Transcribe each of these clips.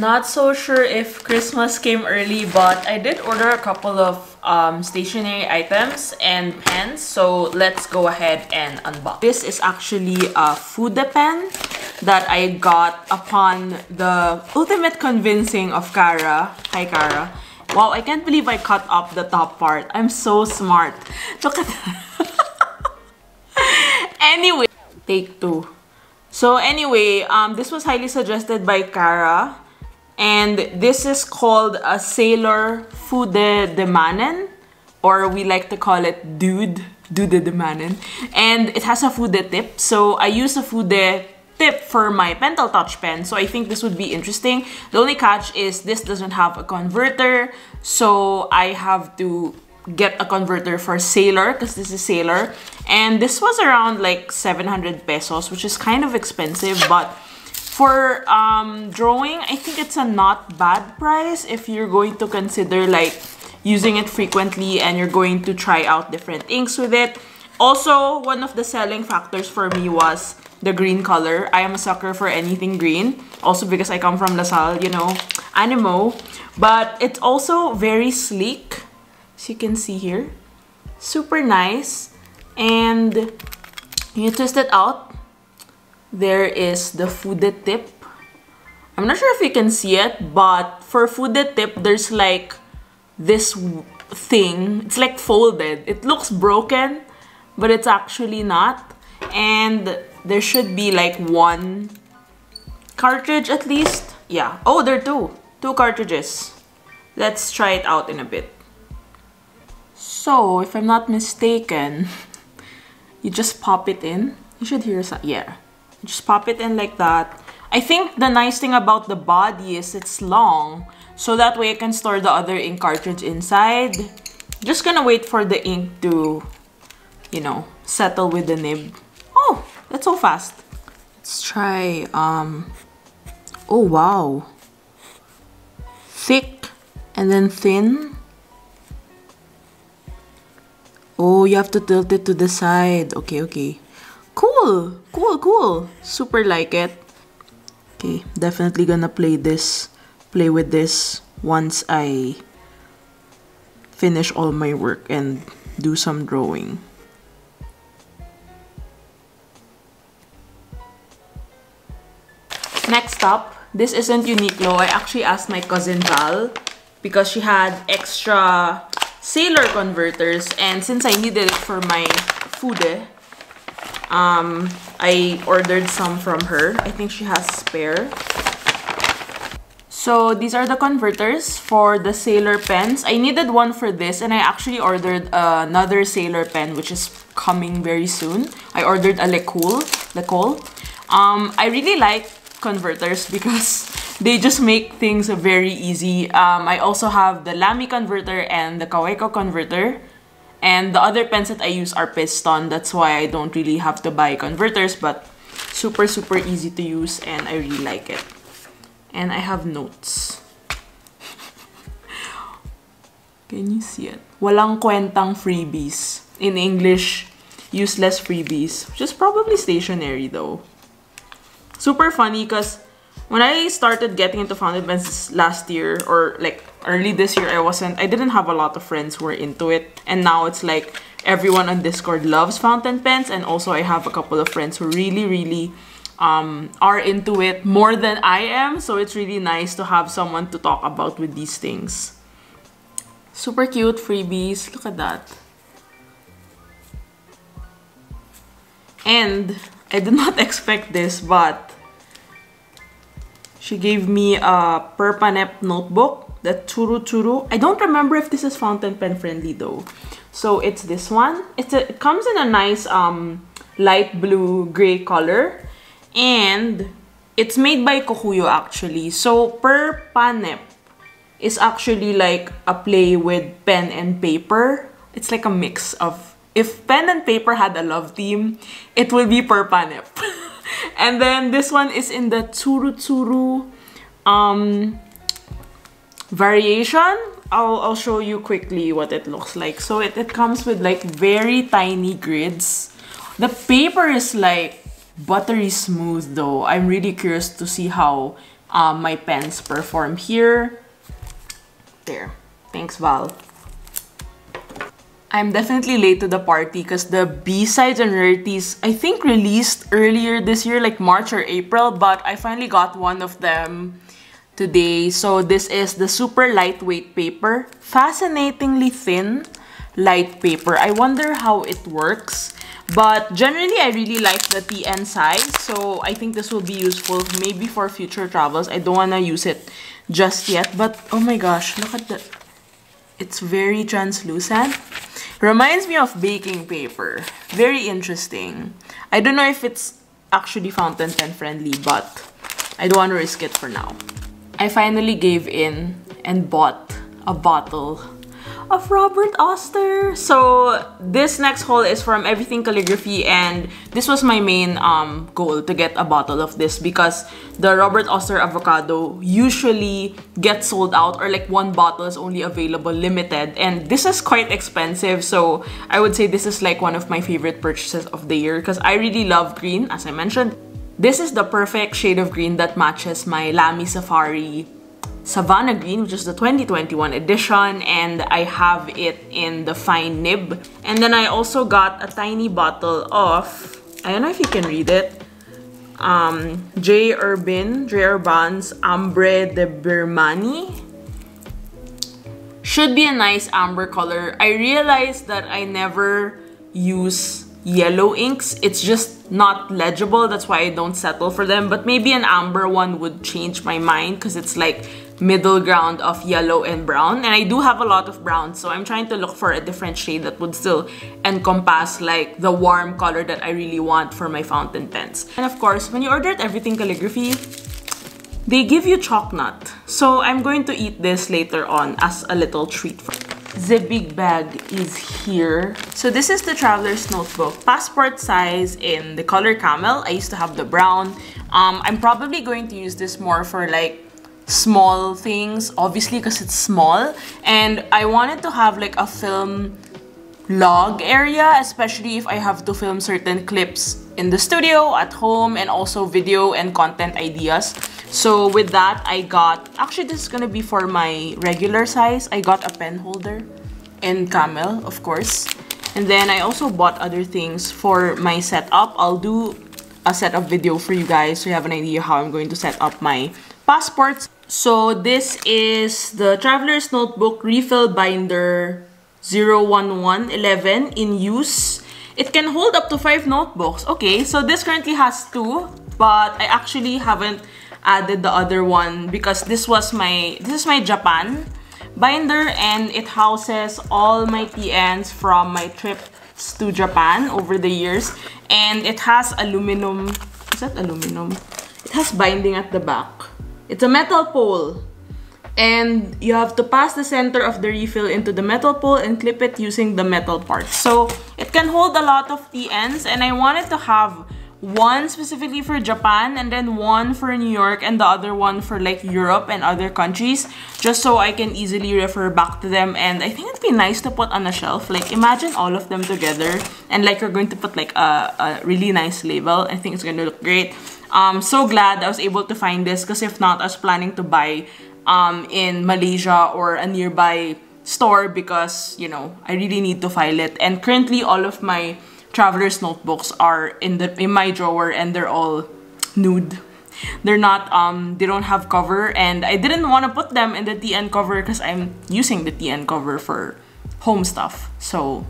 Not so sure if Christmas came early, but I did order a couple of stationery items and pens, so let's go ahead and unbox. This is actually a fude pen that I got upon the ultimate convincing of Kara. Hi Kara. Wow, I can't believe I cut up the top part. I'm so smart. Look at that. Anyway, take two. So anyway, this was highly suggested by Kara. And this is called a 𝚘𝚘𝚍𝚘𝚘𝚘, or we like to call it dude de manen. And it has a fude tip. So I use a fude tip for my pentel touch pen. So I think this would be interesting. The only catch is this doesn't have a converter. So I have to get a converter for Sailor because this is Sailor. And this was around like 700 pesos, which is kind of expensive, but for drawing, I think it's a not bad price if you're going to consider like using it frequently and you're going to try out different inks with it. Also, one of the selling factors for me was the green color. I am a sucker for anything green. Also because I come from LaSalle, you know, animo. But it's also very sleek, as you can see here. Super nice. And you twist it out. There is the fude tip. I'm not sure if you can see it, but for fude tip, there's like this thing. It's like folded. It looks broken, but it's actually not. And there should be like one cartridge at least. Yeah. Oh, there are two. Two cartridges. Let's try it out in a bit. So, if I'm not mistaken, you just pop it in. You should hear some. Yeah. Just pop it in like that. I think the nice thing about the body is it's long, so that way I can store the other ink cartridge inside. Just gonna wait for the ink to, you know, settle with the nib. Oh, that's so fast. Let's try, oh wow. Thick and then thin. Oh, you have to tilt it to the side. Okay, okay. Cool, cool, cool. Super like it. Okay, definitely gonna play with this once I finish all my work and do some drawing. Next up, this isn't Uniqlo. I actually asked my cousin Val because she had extra Sailor converters, and since I needed it for my fude, I ordered some from her. I think she has spare. So these are the converters for the Sailor pens. I needed one for this, and I actually ordered another Sailor pen, which is coming very soon. I ordered a 𝚘𝚘𝚘𝚘𝚘𝚘𝚘𝚘. I really like converters because they just make things very easy. I also have the Lamy converter and the Kaweco converter. And the other pens that I use are piston. That's why I don't really have to buy converters, but super, super easy to use and I really like it. And I have notes. Can you see it? Walang kwentang freebies. In English, useless freebies. Which is probably stationery though. Super funny because when I started getting into fountain pens last year, or like early this year, I didn't have a lot of friends who were into it. And now it's like everyone on Discord loves fountain pens. And also I have a couple of friends who really are into it more than I am. So it's really nice to have someone to talk about with these things. Super cute freebies. Look at that. And I did not expect this, but she gave me a Perpanep notebook, the Tsuru Tsuru. I don't remember if this is fountain pen friendly though. So it's this one. It comes in a nice light blue gray color. And it's made by Kokuyo actually. So Perpanep is actually like a play with pen and paper. It's like a mix of, if pen and paper had a love team, it will be Perpanep. And then this one is in the Tsuru Tsuru variation. I'll show you quickly what it looks like. So it comes with like very tiny grids. The paper is like buttery smooth though. I'm really curious to see how my pens perform here. There. Thanks, Val. I'm definitely late to the party because the B-sides and rarities, I think, released earlier this year, like March or April, but I finally got one of them today. So this is the super lightweight paper. Fascinatingly thin, light paper. I wonder how it works. But generally, I really like the TN size. So I think this will be useful maybe for future travels. I don't want to use it just yet. But oh my gosh, look at the... It's very translucent. Reminds me of baking paper. Very interesting. I don't know if it's actually fountain pen friendly, but I don't want to risk it for now. I finally gave in and bought a bottle of Robert Oster. So this next haul is from Everything Calligraphy, and this was my main goal, to get a bottle of this because the Robert Oster Avocado usually gets sold out, or like one bottle is only available limited, and this is quite expensive. So I would say this is like one of my favorite purchases of the year because I really love green, as I mentioned. This is the perfect shade of green that matches my Lamy Safari Savannah Green, which is the 2021 edition, and I have it in the fine nib. And then I also got a tiny bottle of, I don't know if you can read it, Herbin's Ambre de Birmanie. Should be a nice amber color. I realized that I never use yellow inks. It's just not legible. That's why I don't settle for them. But maybe an amber one would change my mind because it's like middle ground of yellow and brown. And I do have a lot of brown, so I'm trying to look for a different shade that would still encompass like the warm color that I really want for my fountain pens. And of course, when you order at Everything Calligraphy, they give you chalk nut. So I'm going to eat this later on as a little treat for me. The big bag is here. So this is the Traveler's Notebook, passport size in the color Camel. I used to have the brown. I'm probably going to use this more for like small things, obviously because it's small. And I wanted to have like a film log area, especially if I have to film certain clips in the studio, at home, and also video and content ideas. So with that, I got, actually this is gonna be for my regular size. I got a pen holder in Camel, of course. And then I also bought other things for my setup. I'll do a setup video for you guys so you have an idea how I'm going to set up my passports. So this is the Traveler's Notebook Refill Binder 01111 in use. It can hold up to 5 notebooks. Okay, so this currently has 2, but I actually haven't added the other one because this is my Japan binder, and it houses all my TNs from my trips to Japan over the years. And it has aluminum, is that aluminum? It has binding at the back. It's a metal pole, and you have to pass the center of the refill into the metal pole and clip it using the metal parts. So it can hold a lot of TNs, and I wanted to have one specifically for Japan and then one for New York and the other one for like Europe and other countries, just so I can easily refer back to them. And I think it'd be nice to put on a shelf. Like imagine all of them together, and like you're going to put like a really nice label. I think it's going to look great. So glad I was able to find this, because if not, I was planning to buy in Malaysia or a nearby store because, you know, I really need to file it. And currently all of my Traveler's Notebooks are in my drawer, and they're all nude. They're not, they don't have cover, and I didn't want to put them in the TN cover because I'm using the TN cover for home stuff. So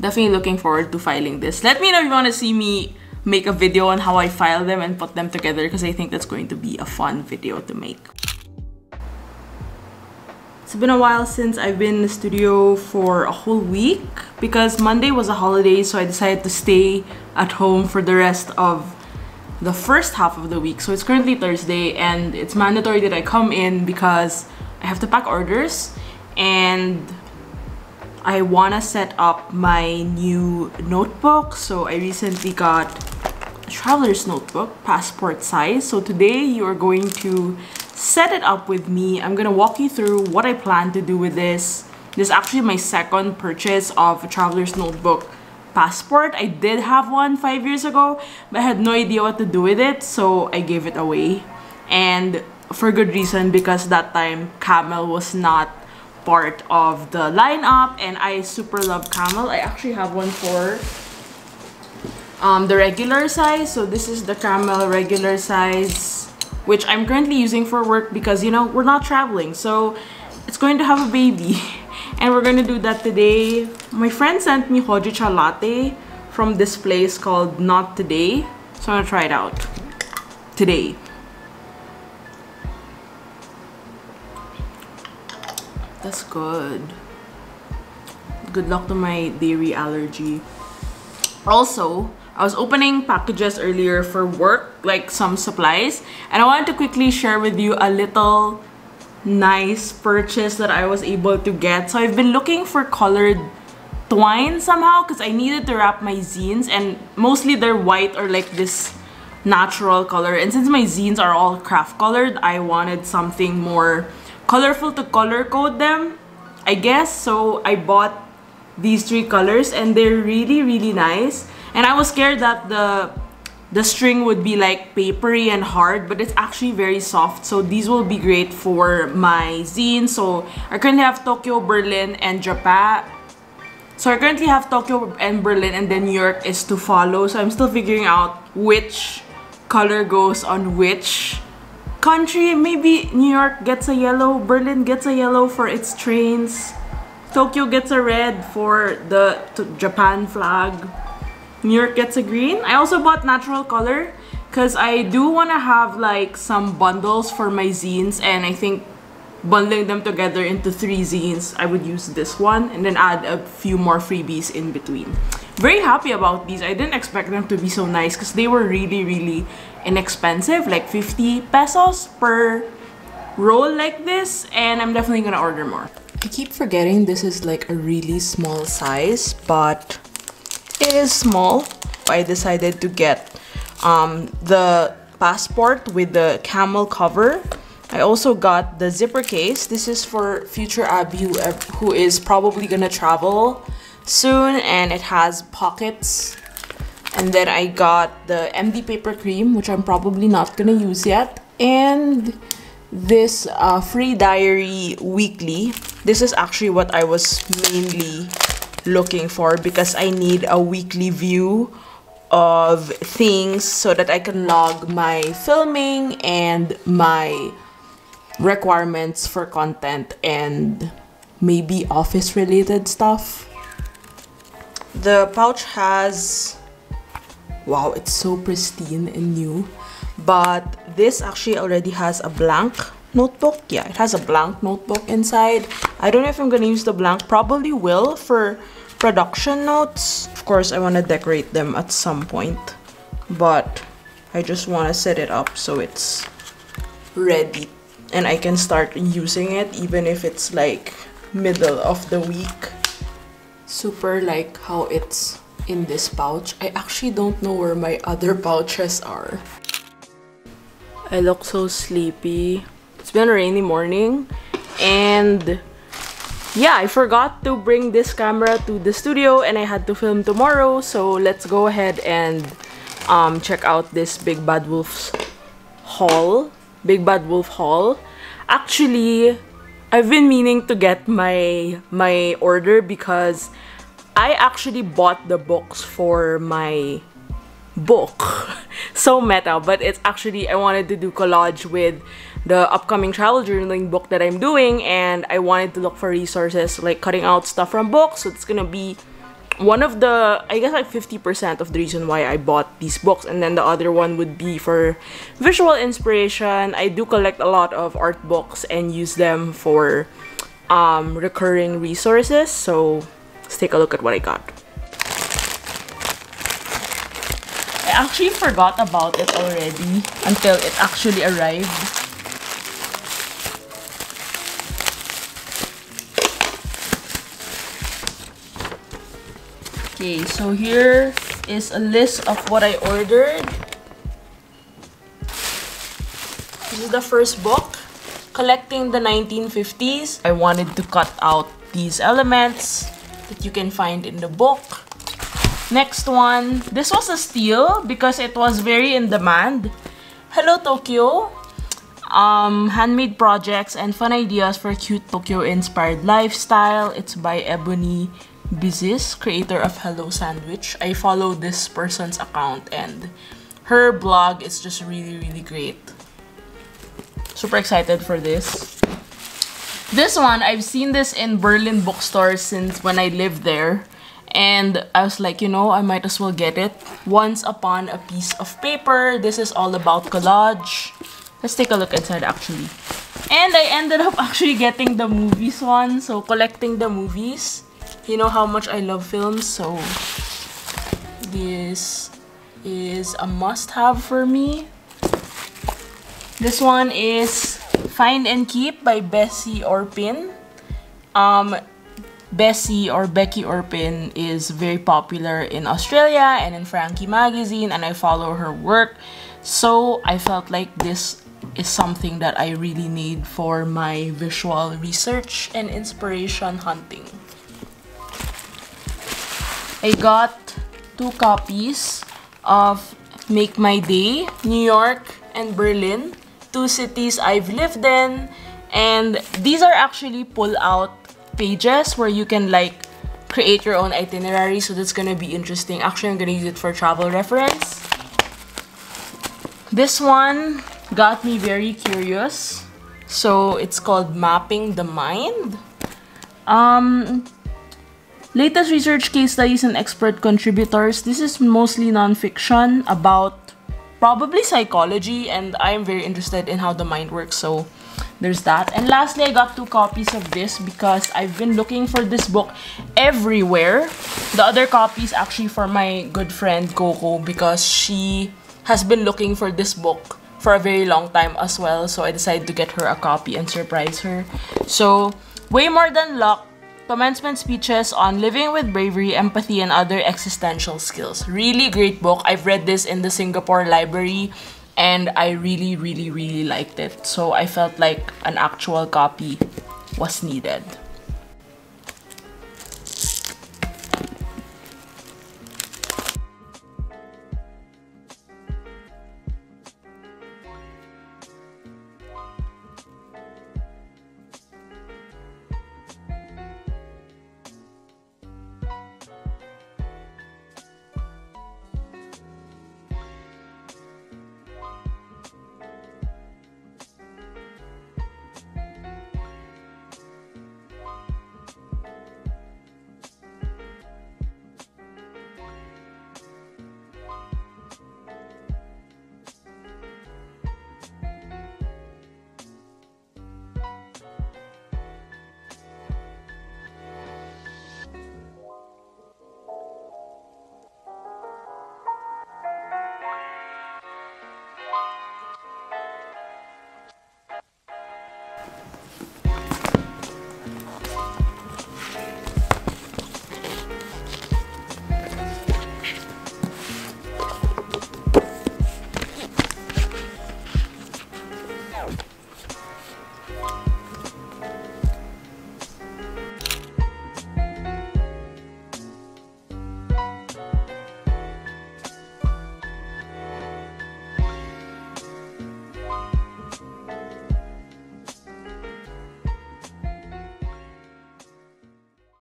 definitely looking forward to filing this. Let me know if you want to see me make a video on how I file them and put them together, because I think that's going to be a fun video to make. It's been a while since I've been in the studio for a whole week because Monday was a holiday, so I decided to stay at home for the rest of the first half of the week. So it's currently Thursday, and it's mandatory that I come in because I have to pack orders, and I want to set up my new notebook. So I recently got a Traveler's Notebook, passport size. So today you are going to set it up with me. I'm gonna walk you through what I plan to do with this. This is actually my second purchase of a Traveler's Notebook passport. I did have one 5 years ago, but I had no idea what to do with it, so I gave it away. and for good reason, because that time Camel was not part of the lineup, and I super love Camel. I actually have one for the regular size. So this is the Camel regular size, which I'm currently using for work because, you know, we're not traveling, so it's going to have a baby. And we're gonna do that today. My friend sent me 𝚘𝚘𝚘𝚘 latte from this place called Not Today, so I'm gonna try it out today. That's good. Good luck to my dairy allergy. Also, I was opening packages earlier for work, like some supplies, and I wanted to quickly share with you a little nice purchase that I was able to get. So I've been looking for colored twine somehow because I needed to wrap my zines, and mostly they're white or like this natural color, and since my zines are all craft colored, I wanted something more colorful to color code them, I guess. So I bought these 3 colors, and they're really nice. And I was scared that the string would be like papery and hard, but it's actually very soft. So these will be great for my zine. So I currently have Tokyo, Berlin, and Japan. So I currently have Tokyo and Berlin, and then New York is to follow. So I'm still figuring out which color goes on which country. Maybe New York gets a yellow, Berlin gets a yellow for its trains, Tokyo gets a red for the Japan flag, New York gets a green. I also bought natural color because I do want to have like some bundles for my zines, and I think bundling them together into 3 zines, I would use this one and then add a few more freebies in between. Very happy about these. I didn't expect them to be so nice because they were really inexpensive, like 50 pesos per roll like this, and I'm definitely gonna order more. I keep forgetting this is like a really small size, but it is small. I decided to get the passport with the camel cover. I also got the zipper case. This is for future Abbey who is probably gonna travel soon, and it has pockets. And then I got the MD paper cream, which I'm probably not gonna use yet, and this free diary weekly. This is actually what I was mainly looking for because I need a weekly view of things so that I can log my filming and my requirements for content and maybe office related stuff. The pouch has, wow, it's so pristine and new, but this actually already has a blank notebook. Yeah, it has a blank notebook inside. I don't know if I'm gonna use the blank, probably will for production notes. Of course, I want to decorate them at some point, but I just want to set it up so it's ready and I can start using it even if it's like middle of the week. Super like how it's in this pouch. I actually don't know where my other pouches are. I look so sleepy. It's been a rainy morning, and yeah, I forgot to bring this camera to the studio and I had to film tomorrow, so let's go ahead and check out this Big Bad Wolf haul. Actually, I've been meaning to get my order because I actually bought the books for my book. So meta, but it's actually, I wanted to do collage with the upcoming travel journaling book that I'm doing, and I wanted to look for resources like cutting out stuff from books. So it's gonna be one of the, I guess like 50% of the reason why I bought these books, and then the other one would be for visual inspiration. I do collect a lot of art books and use them for recurring resources, so let's take a look at what I got. I actually forgot about it already until it actually arrived. Okay, so here is a list of what I ordered. This is the first book, Collecting the 1950s. I wanted to cut out these elements that you can find in the book. Next one, this was a steal because it was very in demand. Hello Tokyo. Handmade projects and fun ideas for cute Tokyo-inspired lifestyle. It's by Ebony Bizis, creator of Hello Sandwich. I follow this person's account and her blog is just really great. Super excited for this. This one, I've seen this in Berlin bookstores since when I lived there. And I was like, you know, I might as well get it. Once Upon a Piece of Paper. This is all about collage. Let's take a look inside actually. And I ended up actually getting the movies one. So collecting the movies. You know how much I love films. So this is a must-have for me. This one is Find and Keep by Bessie Orpin. Bessie or Becky Orpin is very popular in Australia and in Frankie magazine, and I follow her work. So I felt like this is something that I really need for my visual research and inspiration hunting. I got 2 copies of Make My Day, New York and Berlin, 2 cities I've lived in, and these are actually pull-out pages where you can like create your own itinerary, so that's gonna be interesting. Actually, I'm gonna use it for travel reference. This one got me very curious, so it's called Mapping the Mind. Latest research, case studies, and expert contributors. This is mostly non-fiction about probably psychology, and I'm very interested in how the mind works, so there's that. And lastly, I got 2 copies of this because I've been looking for this book everywhere. The other copy is actually for my good friend Coco because she has been looking for this book for a very long time as well, so I decided to get her a copy and surprise her. So, Way More Than Luck, commencement speeches on living with bravery, empathy, and other existential skills. Really great book. I've read this in the Singapore library and I really liked it. So I felt like an actual copy was needed.